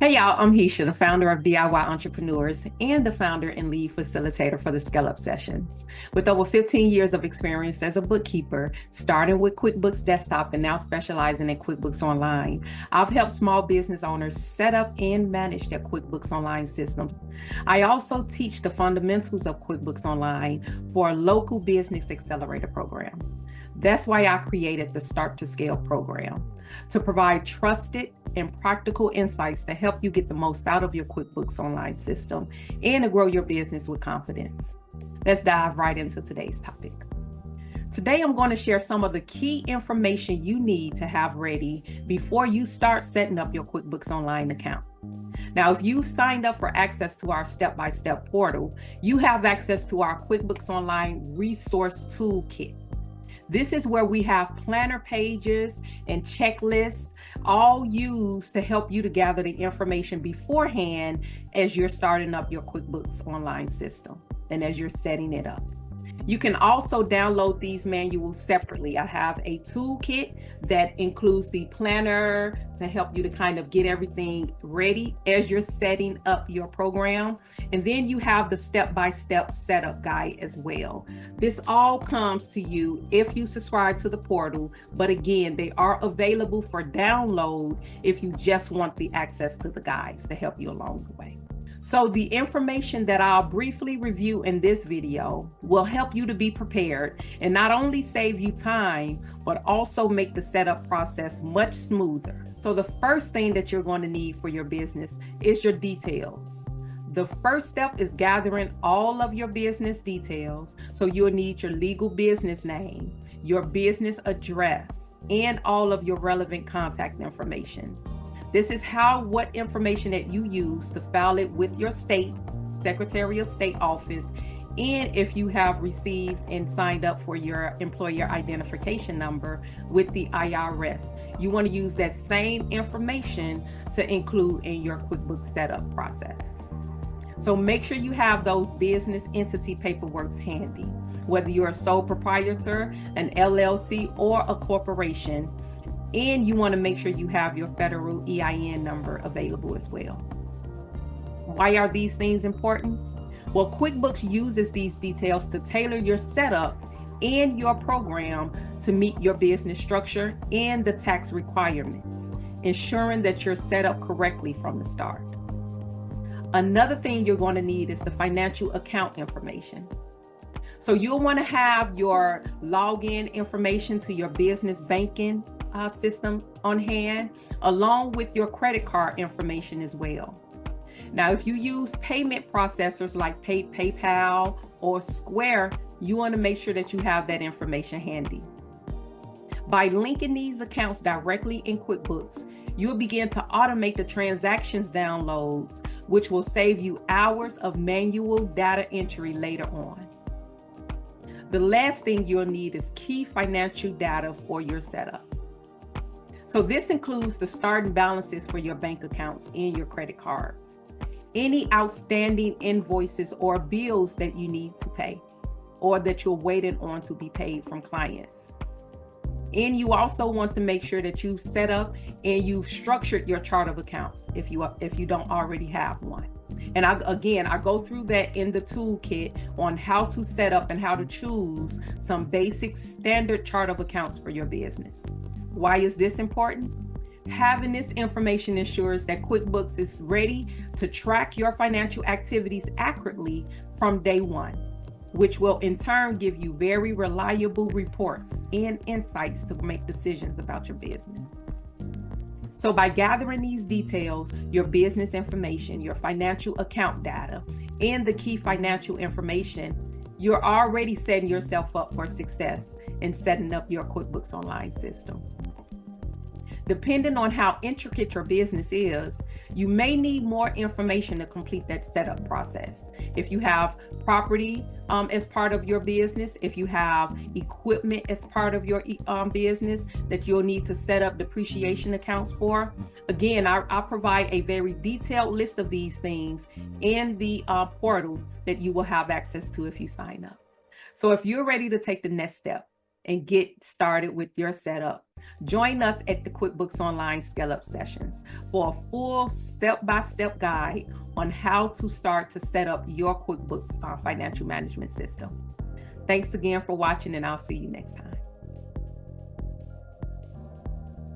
Hey y'all, I'm Hisha, the founder of DIY Entrepreneurs and the founder and lead facilitator for the Scale Up Sessions. With over 15 years of experience as a bookkeeper, starting with QuickBooks Desktop and now specializing in QuickBooks Online, I've helped small business owners set up and manage their QuickBooks Online systems. I also teach the fundamentals of QuickBooks Online for a local business accelerator program. That's why I created the Start to Scale program to provide trusted and practical insights to help you get the most out of your QuickBooks Online system and to grow your business with confidence. Let's dive right into today's topic. Today, I'm going to share some of the key information you need to have ready before you start setting up your QuickBooks Online account. Now, if you've signed up for access to our step-by-step portal, you have access to our QuickBooks Online Resource Toolkit. This is where we have planner pages and checklists, all used to help you to gather the information beforehand as you're starting up your QuickBooks Online system and as you're setting it up. You can also download these manuals separately. I have a toolkit that includes the planner to help you to kind of get everything ready as you're setting up your program. And then you have the step-by-step setup guide as well. This all comes to you if you subscribe to the portal, but again, they are available for download if you just want the access to the guides to help you along the way. So the information that I'll briefly review in this video will help you to be prepared and not only save you time, but also make the setup process much smoother. So the first thing that you're going to need for your business is your details. The first step is gathering all of your business details. So you'll need your legal business name, your business address, and all of your relevant contact information. This is what information that you use to file it with your state, Secretary of State office, and if you have received and signed up for your employer identification number with the IRS. You want to use that same information to include in your QuickBooks setup process. So make sure you have those business entity paperworks handy, whether you're a sole proprietor, an LLC, or a corporation. And you want to make sure you have your federal EIN number available as well. Why are these things important? Well, QuickBooks uses these details to tailor your setup and your program to meet your business structure and the tax requirements, ensuring that you're set up correctly from the start. Another thing you're going to need is the financial account information. So you'll want to have your login information to your business banking system on hand, along with your credit card information as well. Now, if you use payment processors like PayPal or Square, you want to make sure that you have that information handy. By linking these accounts directly in QuickBooks, you'll begin to automate the transactions downloads, which will save you hours of manual data entry later on. The last thing you'll need is key financial data for your setup. So this includes the starting balances for your bank accounts and your credit cards, any outstanding invoices or bills that you need to pay or that you're waiting on to be paid from clients. And you also want to make sure that you've set up and you've structured your chart of accounts if you don't already have one. And I go through that in the toolkit on how to set up and how to choose some basic standard chart of accounts for your business. Why is this important? Having this information ensures that QuickBooks is ready to track your financial activities accurately from day one, which will in turn give you very reliable reports and insights to make decisions about your business. So by gathering these details, your business information, your financial account data, and the key financial information, you're already setting yourself up for success in setting up your QuickBooks Online system. Depending on how intricate your business is, you may need more information to complete that setup process. If you have property as part of your business, if you have equipment as part of your business that you'll need to set up depreciation accounts for, again, I provide a very detailed list of these things in the portal that you will have access to if you sign up. So if you're ready to take the next step and get started with your setup, Join us at the QuickBooks Online Scale Up sessions for a full step-by-step guide on how to start to set up your QuickBooks financial management system. Thanks again for watching, and I'll see you next time.